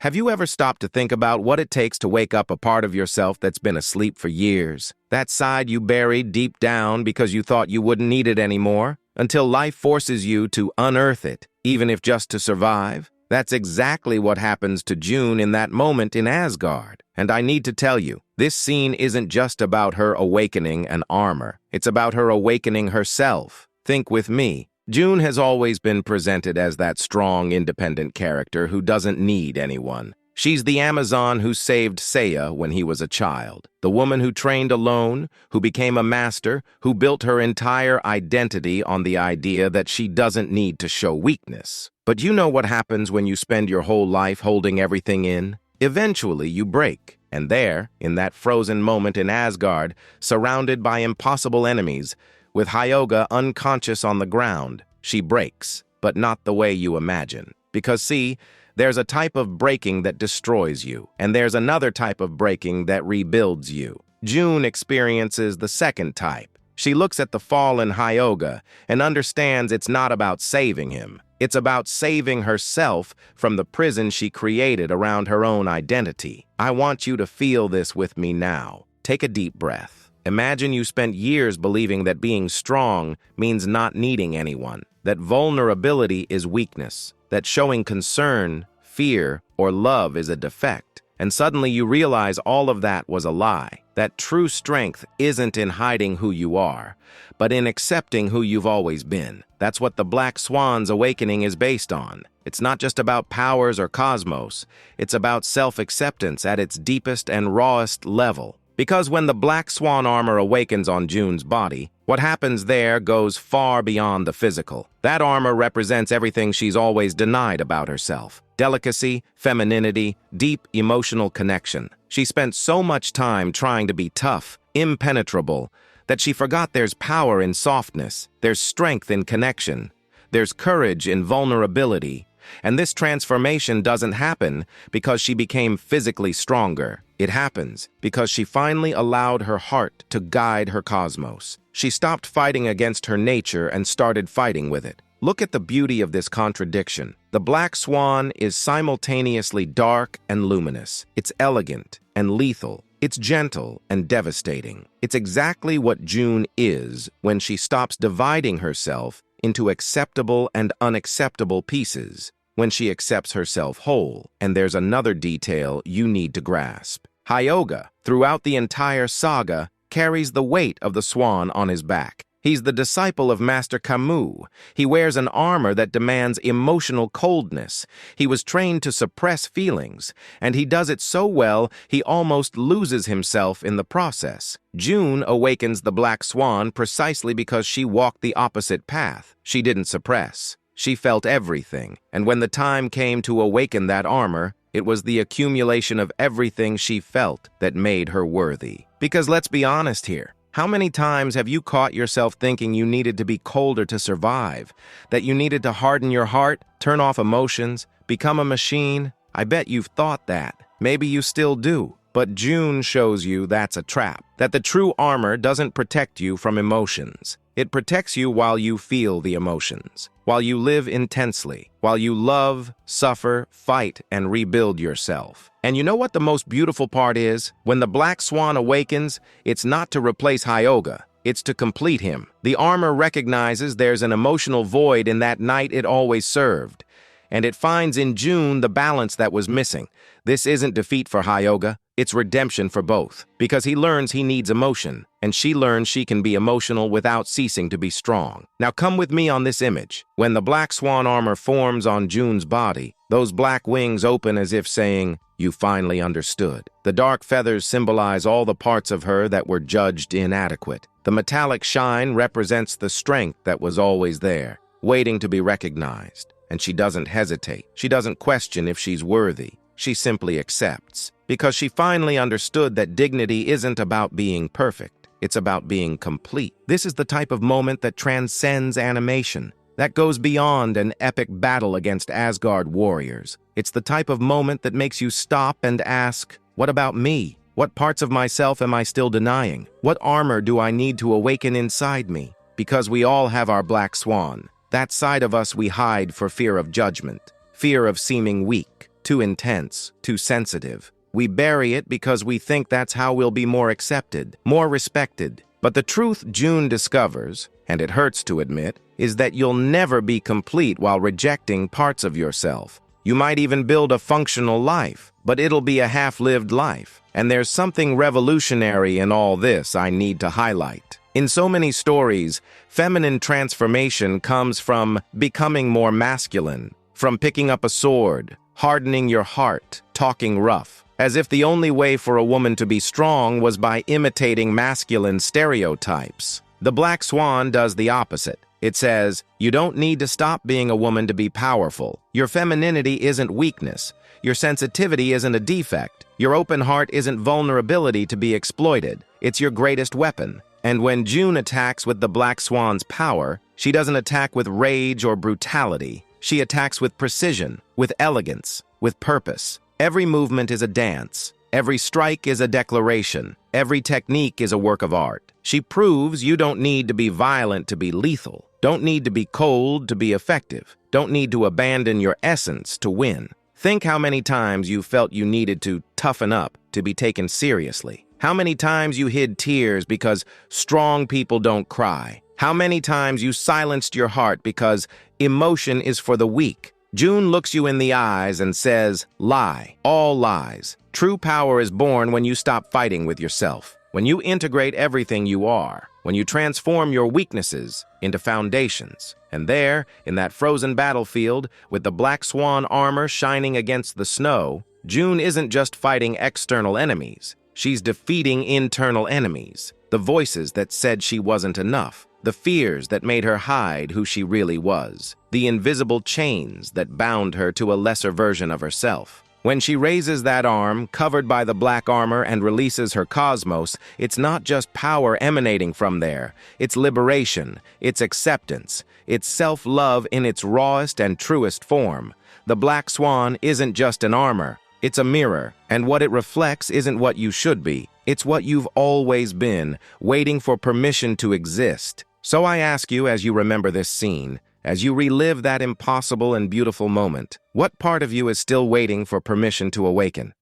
Have you ever stopped to think about what it takes to wake up a part of yourself that's been asleep for years? That side you buried deep down because you thought you wouldn't need it anymore, until life forces you to unearth it, even if just to survive? That's exactly what happens to June in that moment in Asgard. And I need to tell you, this scene isn't just about her awakening an armor. It's about her awakening herself. Think with me. June has always been presented as that strong, independent character who doesn't need anyone. She's the Amazon who saved Seiya when he was a child, the woman who trained alone, who became a master, who built her entire identity on the idea that she doesn't need to show weakness. But you know what happens when you spend your whole life holding everything in? Eventually, you break. And there, in that frozen moment in Asgard, surrounded by impossible enemies, with Hyoga unconscious on the ground, she breaks, but not the way you imagine. Because see, there's a type of breaking that destroys you, and there's another type of breaking that rebuilds you. June experiences the second type. She looks at the fallen Hyoga and understands it's not about saving him. It's about saving herself from the prison she created around her own identity. I want you to feel this with me now. Take a deep breath. Imagine you spent years believing that being strong means not needing anyone, that vulnerability is weakness, that showing concern, fear, or love is a defect. And suddenly you realize all of that was a lie, that true strength isn't in hiding who you are, but in accepting who you've always been. That's what the Black Swan's awakening is based on. It's not just about powers or cosmos, it's about self-acceptance at its deepest and rawest level. Because when the Black Swan armor awakens on June's body, what happens there goes far beyond the physical. That armor represents everything she's always denied about herself. Delicacy, femininity, deep emotional connection. She spent so much time trying to be tough, impenetrable, that she forgot there's power in softness, there's strength in connection, there's courage in vulnerability. And this transformation doesn't happen because she became physically stronger. It happens because she finally allowed her heart to guide her cosmos. She stopped fighting against her nature and started fighting with it. Look at the beauty of this contradiction. The Black Swan is simultaneously dark and luminous. It's elegant and lethal. It's gentle and devastating. It's exactly what June is when she stops dividing herself into acceptable and unacceptable pieces, when she accepts herself whole. And there's another detail you need to grasp. Hyoga, throughout the entire saga, carries the weight of the swan on his back. He's the disciple of Master Camus. He wears an armor that demands emotional coldness. He was trained to suppress feelings, and he does it so well he almost loses himself in the process. June awakens the Black Swan precisely because she walked the opposite path. She didn't suppress. She felt everything, and when the time came to awaken that armor, it was the accumulation of everything she felt that made her worthy. Because let's be honest here. How many times have you caught yourself thinking you needed to be colder to survive, that you needed to harden your heart, turn off emotions, become a machine? I bet you've thought that. Maybe you still do. But June shows you that's a trap, that the true armor doesn't protect you from emotions. It protects you while you feel the emotions, while you live intensely, while you love, suffer, fight, and rebuild yourself. And you know what the most beautiful part is? When the Black Swan awakens, it's not to replace Hyoga. It's to complete him. The armor recognizes there's an emotional void in that knight it always served, and it finds in June the balance that was missing. This isn't defeat for Hyoga, it's redemption for both, because he learns he needs emotion, and she learns she can be emotional without ceasing to be strong. Now come with me on this image. When the Black Swan armor forms on June's body, those black wings open as if saying, "You finally understood." The dark feathers symbolize all the parts of her that were judged inadequate. The metallic shine represents the strength that was always there, waiting to be recognized. And she doesn't hesitate. She doesn't question if she's worthy. She simply accepts, because she finally understood that dignity isn't about being perfect. It's about being complete. This is the type of moment that transcends animation, that goes beyond an epic battle against Asgard warriors. It's the type of moment that makes you stop and ask, what about me? What parts of myself am I still denying? What armor do I need to awaken inside me? Because we all have our Black Swan. That side of us we hide for fear of judgment, fear of seeming weak, too intense, too sensitive. We bury it because we think that's how we'll be more accepted, more respected. But the truth June discovers, and it hurts to admit, is that you'll never be complete while rejecting parts of yourself. You might even build a functional life, but it'll be a half-lived life. And there's something revolutionary in all this I need to highlight. In so many stories, feminine transformation comes from becoming more masculine, from picking up a sword, hardening your heart, talking rough, as if the only way for a woman to be strong was by imitating masculine stereotypes. The Black Swan does the opposite. It says, you don't need to stop being a woman to be powerful. Your femininity isn't weakness. Your sensitivity isn't a defect. Your open heart isn't vulnerability to be exploited. It's your greatest weapon. And when June attacks with the Black Swan's power, she doesn't attack with rage or brutality. She attacks with precision, with elegance, with purpose. Every movement is a dance. Every strike is a declaration. Every technique is a work of art. She proves you don't need to be violent to be lethal. Don't need to be cold to be effective. Don't need to abandon your essence to win. Think how many times you felt you needed to toughen up to be taken seriously. How many times you hid tears because strong people don't cry. How many times you silenced your heart because emotion is for the weak. June looks you in the eyes and says, lie, all lies. True power is born when you stop fighting with yourself, when you integrate everything you are, when you transform your weaknesses into foundations. And there, in that frozen battlefield, with the Black Swan armor shining against the snow, June isn't just fighting external enemies. She's defeating internal enemies, the voices that said she wasn't enough, the fears that made her hide who she really was, the invisible chains that bound her to a lesser version of herself. When she raises that arm, covered by the black armor, and releases her cosmos, it's not just power emanating from there. It's liberation, it's acceptance, it's self-love in its rawest and truest form. The Black Swan isn't just an armor, it's a mirror, and what it reflects isn't what you should be. It's what you've always been, waiting for permission to exist. So I ask you, as you remember this scene, as you relive that impossible and beautiful moment, what part of you is still waiting for permission to awaken?